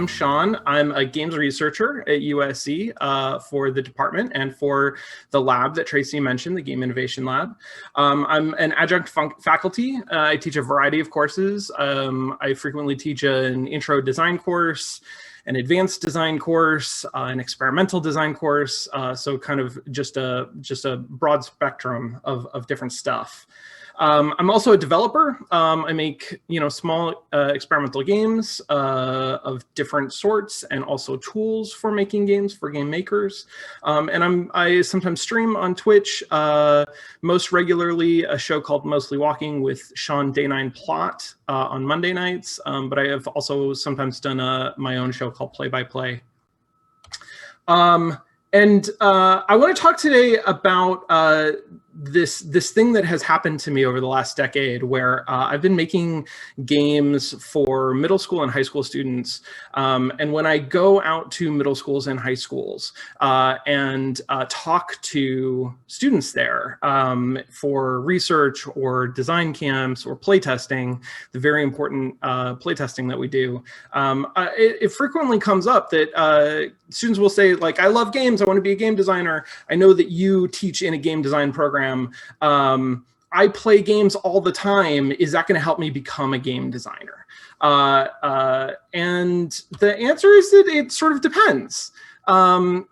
I'm Sean. I'm a games researcher at USC for the department and for the lab that Tracy mentioned, the Game Innovation Lab. I'm an adjunct faculty. I teach a variety of courses. I frequently teach an intro design course, an advanced design course, an experimental design course. So kind of just a broad spectrum of different stuff. I'm also a developer. I make, small experimental games of different sorts and also tools for making games for game makers. And I sometimes stream on Twitch, most regularly a show called Mostly Walking with Sean Day9 Plot on Monday nights. But I have also sometimes done my own show called Play by Play. And I want to talk today about this thing that has happened to me over the last decade, where I've been making games for middle school and high school students. And when I go out to middle schools and high schools and talk to students there for research or design camps or playtesting, the very important playtesting that we do, it frequently comes up that students will say, like, I love games, I want to be a game designer. I know that you teach in a game design program. I play games all the time. Is that going to help me become a game designer? And the answer is that it sort of depends.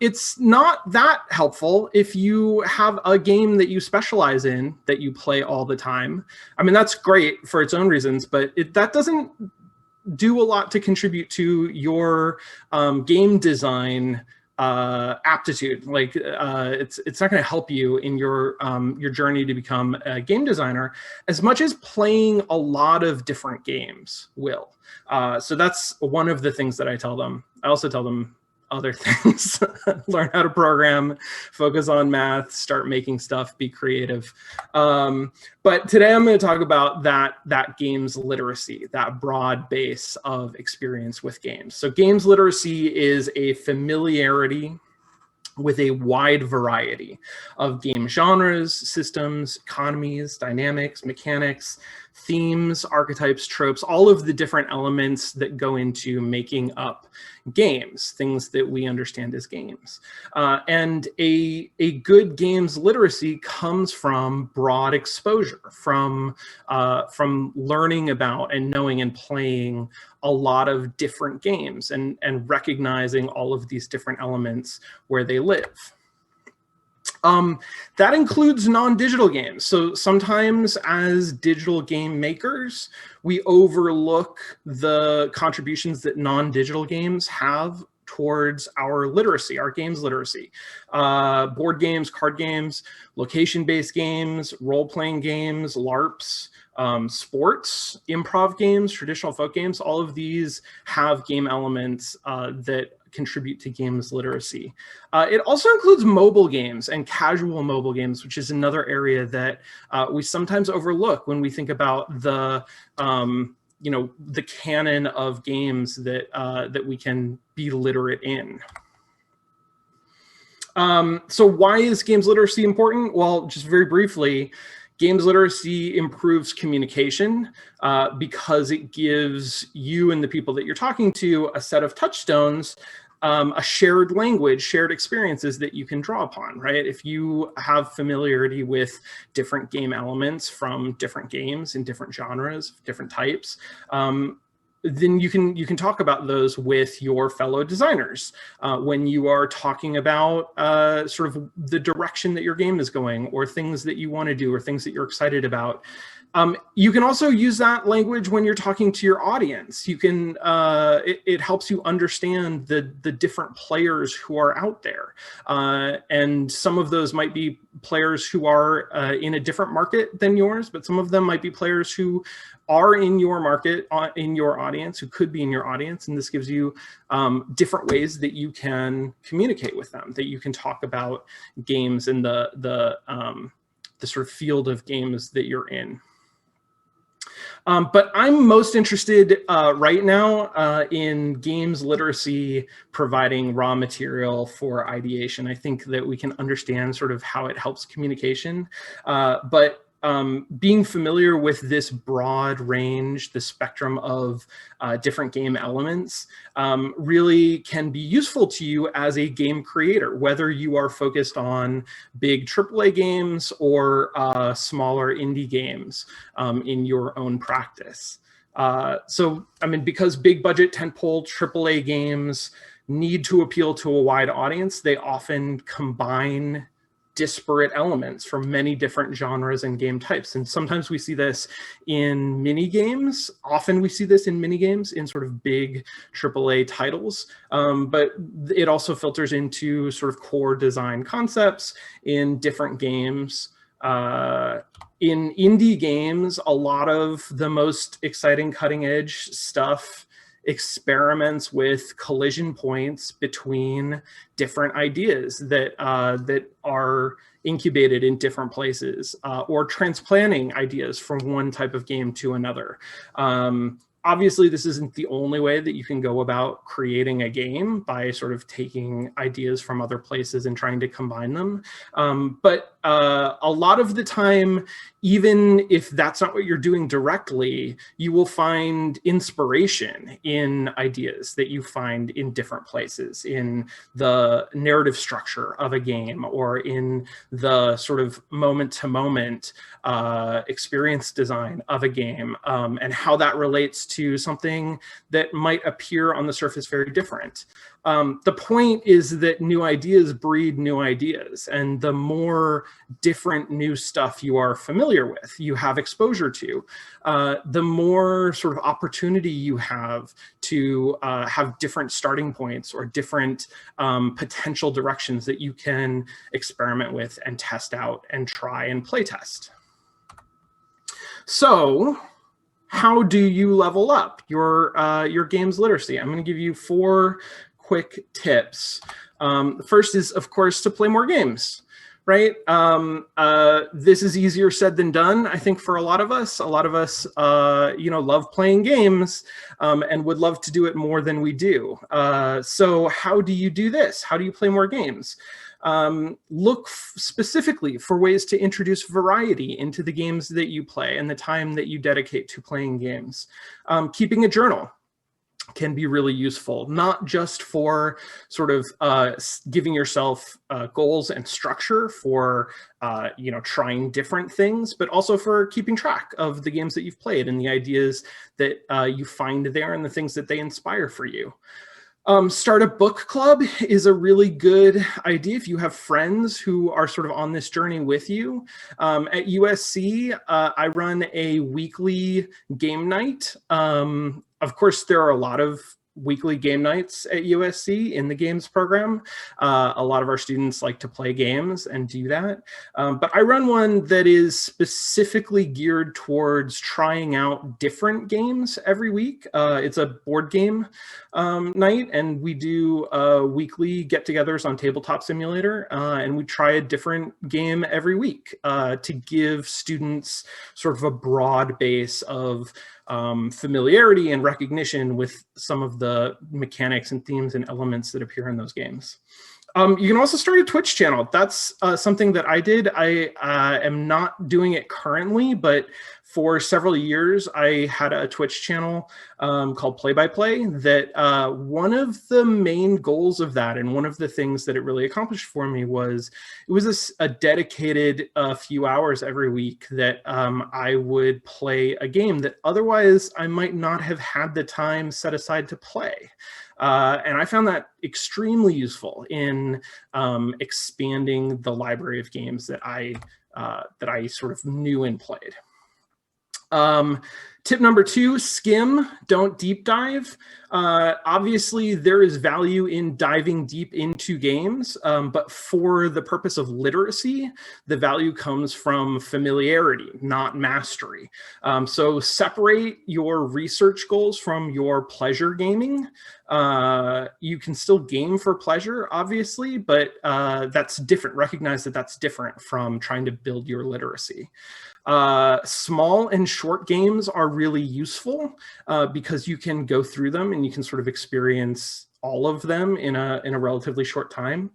It's not that helpful if you have a game that you specialize in that you play all the time. I mean, that's great for its own reasons, but that doesn't do a lot to contribute to your game design aptitude. Like it's not going to help you in your journey to become a game designer as much as playing a lot of different games will. So that's one of the things that I tell them. I also tell them other things. Learn how to program, focus on math, start making stuff, be creative. But today I'm going to talk about that games literacy, that broad base of experience with games. So games literacy is a familiarity with a wide variety of game genres, systems, economies, dynamics, mechanics, themes, archetypes, tropes, all of the different elements that go into making up games, things that we understand as games. And a good games literacy comes from broad exposure, from learning about and knowing and playing a lot of different games and recognizing all of these different elements where they live. That includes non-digital games. So sometimes as digital game makers, we overlook the contributions that non-digital games have towards our literacy, our games literacy. Board games, card games, location-based games, role-playing games, LARPs, sports, improv games, traditional folk games, all of these have game elements that contribute to games literacy. It also includes mobile games and casual mobile games, which is another area that we sometimes overlook when we think about the canon of games that we can be literate in. So why is games literacy important? Well, just very briefly, games literacy improves communication because it gives you and the people that you're talking to a set of touchstones, a shared language, shared experiences that you can draw upon, right? If you have familiarity with different game elements from different games in different genres, different types, then you can talk about those with your fellow designers when you are talking about sort of the direction that your game is going, or things that you want to do, or things that you're excited about. You can also use that language when you're talking to your audience. You can it helps you understand the different players who are out there, and some of those might be players who are in a different market than yours, but some of them might be players who are in your market, in your audience, who could be in your audience, and this gives you different ways that you can communicate with them, that you can talk about games and the sort of field of games that you're in. But I'm most interested right now in games literacy providing raw material for ideation. I think that we can understand sort of how it helps communication, but being familiar with this broad range, the spectrum of different game elements really can be useful to you as a game creator, whether you are focused on big AAA games or smaller indie games in your own practice. So, I mean, because big budget tentpole AAA games need to appeal to a wide audience, they often combine disparate elements from many different genres and game types. And sometimes we see this in mini games. Often we see this in mini games in sort of big AAA titles, but it also filters into sort of core design concepts in different games. In indie games, a lot of the most exciting cutting edge stuff experiments with collision points between different ideas that that are incubated in different places, or transplanting ideas from one type of game to another. Obviously, this isn't the only way that you can go about creating a game, by sort of taking ideas from other places and trying to combine them. But a lot of the time, even if that's not what you're doing directly, you will find inspiration in ideas that you find in different places, in the narrative structure of a game, or in the sort of moment-to-moment experience design of a game, and how that relates to something that might appear on the surface very different. The point is that new ideas breed new ideas, and the more different new stuff you are familiar with, you have exposure to, the more sort of opportunity you have to have different starting points or different potential directions that you can experiment with and test out and try and play test. So, how do you level up your games literacy? I'm going to give you 4 quick tips. The first is, of course, to play more games, right? This is easier said than done, I think, for a lot of us. A lot of us, you know, love playing games and would love to do it more than we do. So how do you do this? How do you play more games? Look specifically for ways to introduce variety into the games that you play and the time that you dedicate to playing games. Keeping a journal can be really useful, not just for sort of giving yourself goals and structure for you know, trying different things, but also for keeping track of the games that you've played and the ideas that you find there and the things that they inspire for you. Start a book club is a really good idea if you have friends who are sort of on this journey with you. At USC, I run a weekly game night. Of course, there are a lot of weekly game nights at USC in the games program. A lot of our students like to play games and do that. But I run one that is specifically geared towards trying out different games every week. It's a board game night, and we do weekly get-togethers on Tabletop Simulator, and we try a different game every week to give students sort of a broad base of familiarity and recognition with some of the mechanics and themes and elements that appear in those games. You can also start a Twitch channel. That's something that I did. I am not doing it currently, but for several years, I had a Twitch channel called Play by Play that one of the main goals of that, and one of the things that it really accomplished for me, was it was a dedicated few hours every week that I would play a game that otherwise I might not have had the time set aside to play. And I found that extremely useful in expanding the library of games that I sort of knew and played. Tip number 2, skim, don't deep dive. Obviously, there is value in diving deep into games, but for the purpose of literacy, the value comes from familiarity, not mastery. So separate your research goals from your pleasure gaming. You can still game for pleasure, obviously, but that's different. Recognize that that's different from trying to build your literacy. Small and short games are really useful because you can go through them and you can sort of experience all of them in a relatively short time.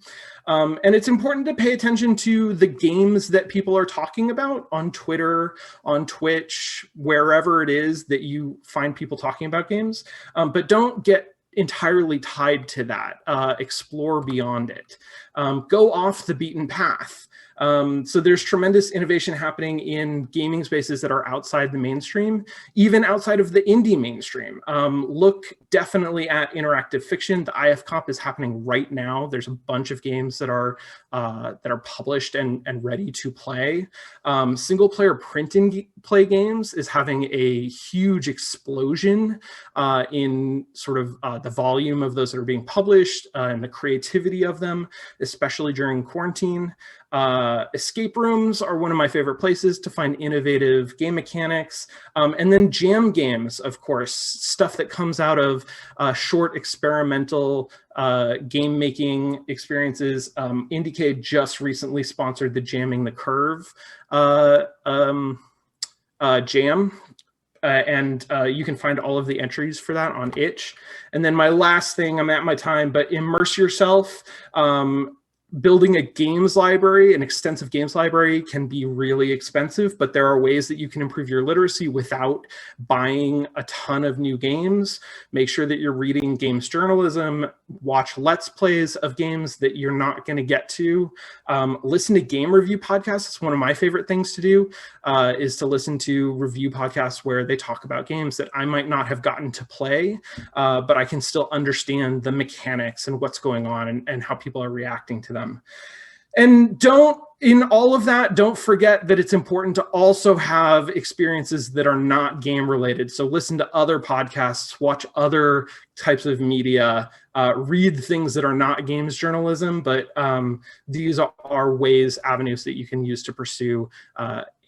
And it's important to pay attention to the games that people are talking about on Twitter, on Twitch, wherever it is that you find people talking about games, but don't get entirely tied to that. Explore beyond it. Go off the beaten path. So there's tremendous innovation happening in gaming spaces that are outside the mainstream, even outside of the indie mainstream. Look definitely at interactive fiction. The IF Comp is happening right now. There's a bunch of games that are published and ready to play. Single player print and play games is having a huge explosion in sort of the volume of those that are being published and the creativity of them, especially during quarantine. Escape rooms are one of my favorite places to find innovative game mechanics. And then jam games, of course, stuff that comes out of short experimental game making experiences. IndieCade just recently sponsored the Jamming the Curve jam. And you can find all of the entries for that on itch. And then my last thing, I'm at my time, but Immerse Yourself. Building a games library, an extensive games library, can be really expensive, but there are ways that you can improve your literacy without buying a ton of new games. Make sure that you're reading games journalism, watch Let's Plays of games that you're not going to get to. Listen to game review podcasts. It's one of my favorite things to do, is to listen to review podcasts where they talk about games that I might not have gotten to play, but I can still understand the mechanics and what's going on and how people are reacting to them. And in all of that, don't forget that it's important to also have experiences that are not game related. So listen to other podcasts, watch other types of media, read things that are not games journalism, but these are avenues that you can use to pursue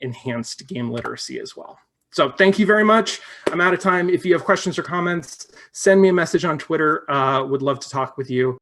enhanced game literacy as well. So thank you very much. I'm out of time. If you have questions or comments, send me a message on Twitter. Would love to talk with you.